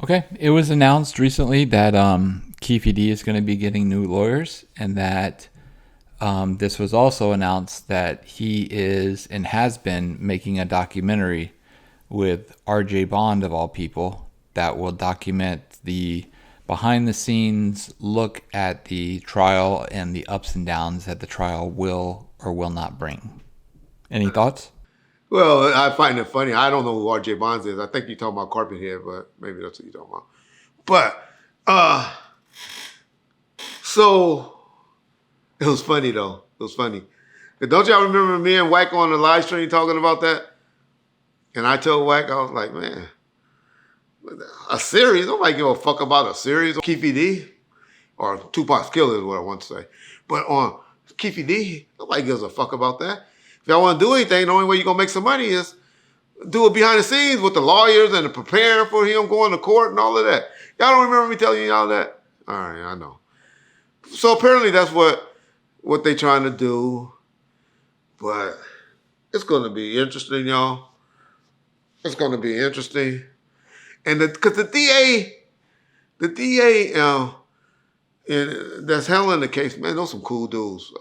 Okay, it was announced recently that Keefe D is going to be getting new lawyers, and that this was also announced that he is and has been making a documentary with R.J. Bond, of all people, that will document the behind the scenes look at the trial and the ups and downs that the trial will or will not bring. Any thoughts? Well, I find it funny. I don't know who R.J. Bonds is. I think you're talking about Carpenhead, but maybe that's what you're talking about. But, so, it was funny, though. It was funny. Don't y'all remember me and Wack on the live stream talking about that? And I told Wack, I was like, man, a series? Nobody give a fuck about a series on Keefe D. Or Tupac's Killer is what I want to say. But on Keefe D, nobody gives a fuck about that. If y'all want to do anything, the only way you're going to make some money is do it behind the scenes with the lawyers and the preparing for him going to court and all of that. Y'all don't remember me telling y'all that? All right, I know. So apparently that's what they trying to do. But it's going to be interesting, y'all. It's going to be interesting. And because the DA, and that's handling the case, man, those some cool dudes.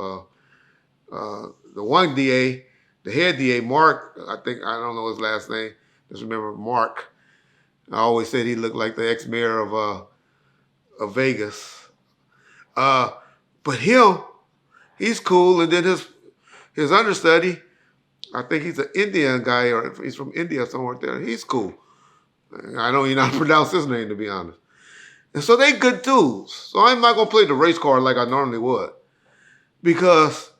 The one DA, the head DA, Mark, I don't know his last name. Just remember Mark. I always said he looked like the ex-mayor of Vegas. But he's cool. And then his understudy, I think he's an Indian guy, or he's from India somewhere there. He's cool. I don't even know how to pronounce his name, to be honest. And so they good dudes. So I'm not going to play the race card like I normally would. Because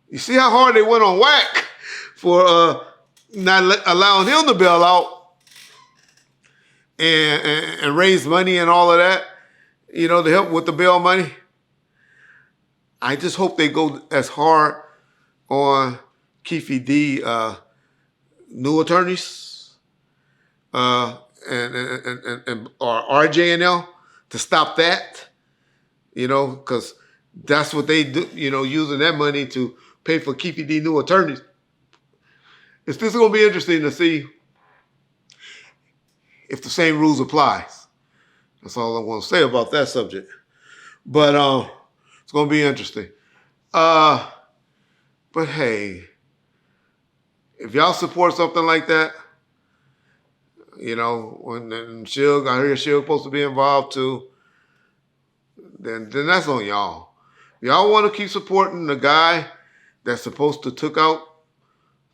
you see how hard they went on Wack for not allowing him to bail out and raise money and all of that, to help with the bail money. I just hope they go as hard on Keefe D new attorneys and or RJ&L to stop that, because that's what they do, using that money to pay for Keefe D new attorneys. It's just going to be interesting to see if the same rules applies. That's all I want to say about that subject. But it's going to be interesting. But hey, if y'all support something like that, when Suge, I hear Suge supposed to be involved too, then that's on y'all. Y'all want to keep supporting the guy that's supposed to took out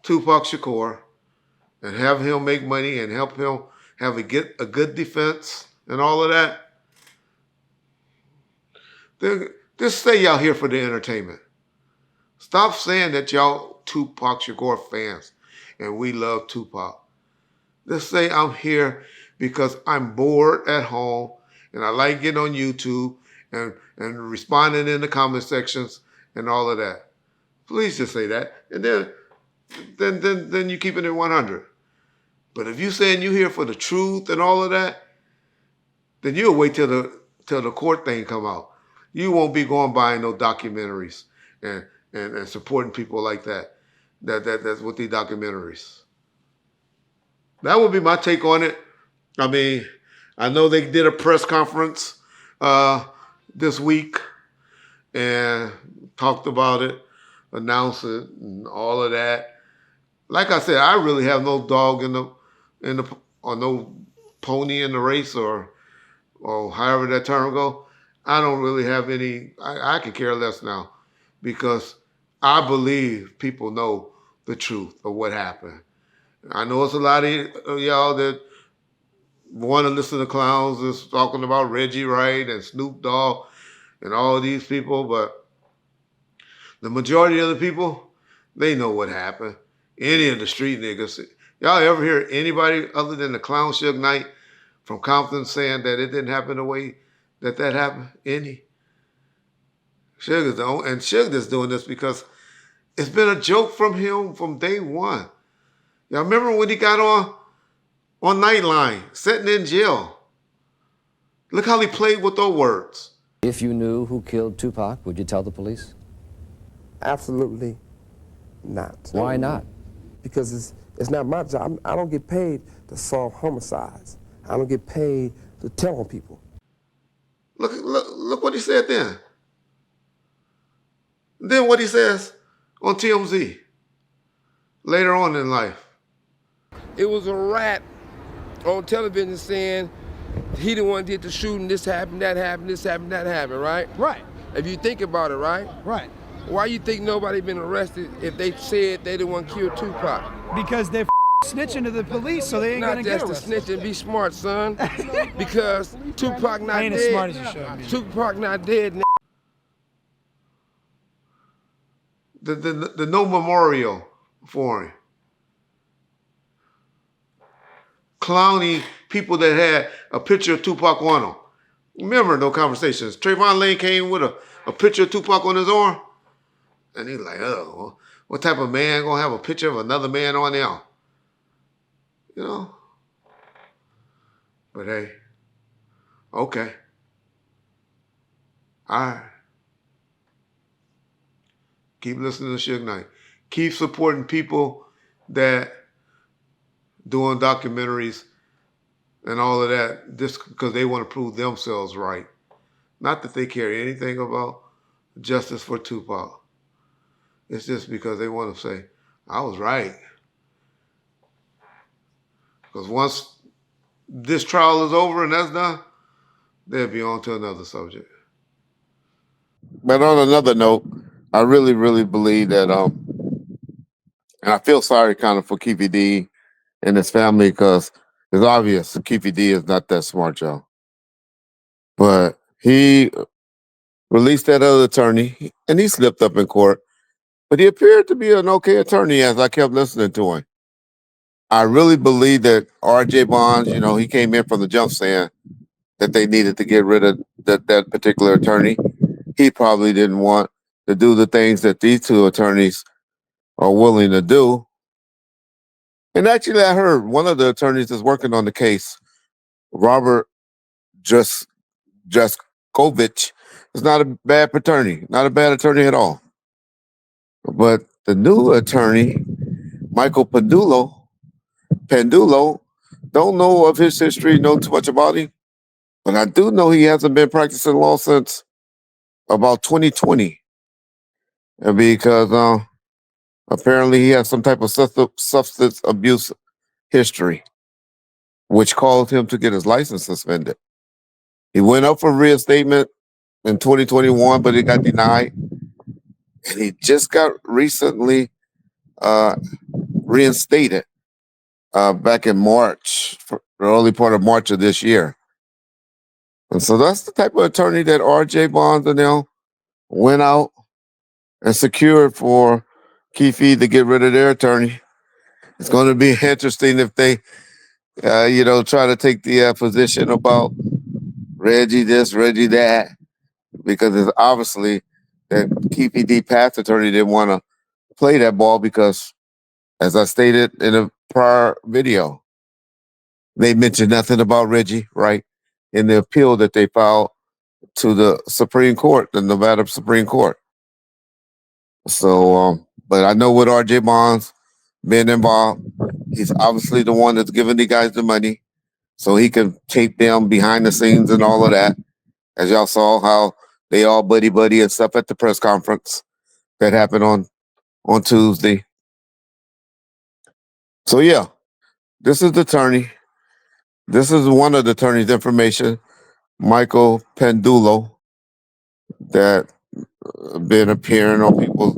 Tupac Shakur and have him make money and help him have a good defense and all of that, then just say y'all here for the entertainment. Stop saying that y'all Tupac Shakur fans and we love Tupac. Just say I'm here because I'm bored at home and I like getting on YouTube and responding in the comment sections and all of that. Please just say that. And then you keeping it 100. But if you saying you here for the truth and all of that, then you'll wait till the court thing come out. You won't be going buying no documentaries and supporting people like that. That's with these documentaries. That would be my take on it. I mean, I know they did a press conference this week and talked about it, announced it, and all of that. Like I said, I really have no dog or no pony in the race or however that term go. I don't really have any. I could care less now because I believe people know the truth of what happened. I know it's a lot of y'all that want to listen to clowns that's talking about Reggie Wright and Snoop Dogg and all these people, but the majority of the people, they know what happened. Any of the street niggas. Y'all ever hear anybody other than the clown Suge Knight from Compton saying that it didn't happen the way that happened? Any? Suge is the only, and Suge is doing this because it's been a joke from him from day one. Y'all remember when he got on Nightline, sitting in jail? Look how he played with those words. If you knew who killed Tupac, would you tell the police? Absolutely not. Why not? Because it's not my job. I don't get paid to solve homicides. I don't get paid to tell on people. Look what he said then. Then what he says on TMZ later on in life. It was a rat on television saying he the one did the shooting, this happened, that happened, this happened, that happened, right? Right. If you think about it, right? Right. Why you think nobody been arrested if they said they the one killed Tupac? Because they're snitching to the police, so they ain't Not gonna get just to arrested. snitch and be smart, son. Because Tupac not Ain't dead. as smart as you showed me. Tupac not dead. The no memorial for him. Clowning people that had a picture of Tupac on them. Remember those conversations. Trayvon Lane came with a picture of Tupac on his arm. And he's like, oh, what type of man gonna have a picture of another man on there? You know? But hey, okay. All right. Keep listening to Suge Knight. Keep supporting people that doing documentaries and all of that just because they want to prove themselves right. Not that they care anything about justice for Tupac. It's just because they want to say, I was right. Because once this trial is over and that's done, they'll be on to another subject. But on another note, I really, really believe that, and I feel sorry kind of for Keefe D and his family because it's obvious that Keefe D is not that smart, y'all. But he released that other attorney and he slipped up in court. But he appeared to be an okay attorney as I kept listening to him. I really believe that R.J. Bonds, he came in from the jump saying that they needed to get rid of that particular attorney. He probably didn't want to do the things that these two attorneys are willing to do. And actually, I heard one of the attorneys that's working on the case, Robert Juskovich, is not a bad attorney, not a bad attorney at all. But the new attorney, Michael Pendulo, don't know of his history, know too much about him. But I do know he hasn't been practicing law since about 2020. And because apparently he has some type of substance abuse history, which caused him to get his license suspended. He went up for reinstatement in 2021, but it got denied. And he just got recently reinstated back in March, the early part of March of this year. And so that's the type of attorney that R.J. Bonds and them went out and secured for Keefe to get rid of their attorney. It's going to be interesting if they, try to take the position about Reggie this, Reggie that, because it's obviously that Keefe D past attorney didn't want to play that ball because, as I stated in a prior video, they mentioned nothing about Reggie Wright in the appeal that they filed to the Supreme Court, the Nevada Supreme Court. So, but I know with R.J. Bonds being involved, he's obviously the one that's giving the guys the money so he can tape them behind the scenes and all of that. As y'all saw how they all buddy and stuff at the press conference that happened on Tuesday. So yeah, this is the attorney. This is one of the attorney's information, Michael Pendulo, that been appearing on people's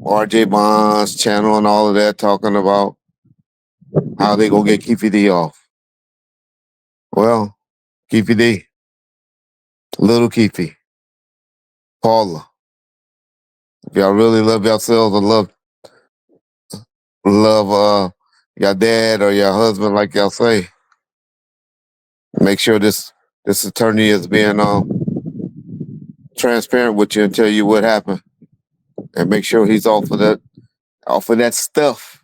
R.J. Bonds channel and all of that, talking about how they gonna get Keefe D off. Well, Keefe D, little Keefe, Paula. If y'all really love yourselves and love your dad or your husband, like y'all say, make sure this attorney is being transparent with you and tell you what happened, and make sure he's off of that stuff.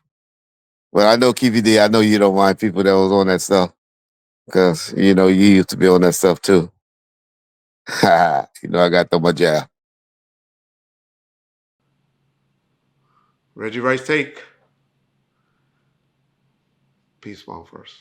But I know Keefe D, I know you don't mind people that was on that stuff because you used to be on that stuff too. I got through my jab. Reggie Wright's take. Peace bomb first.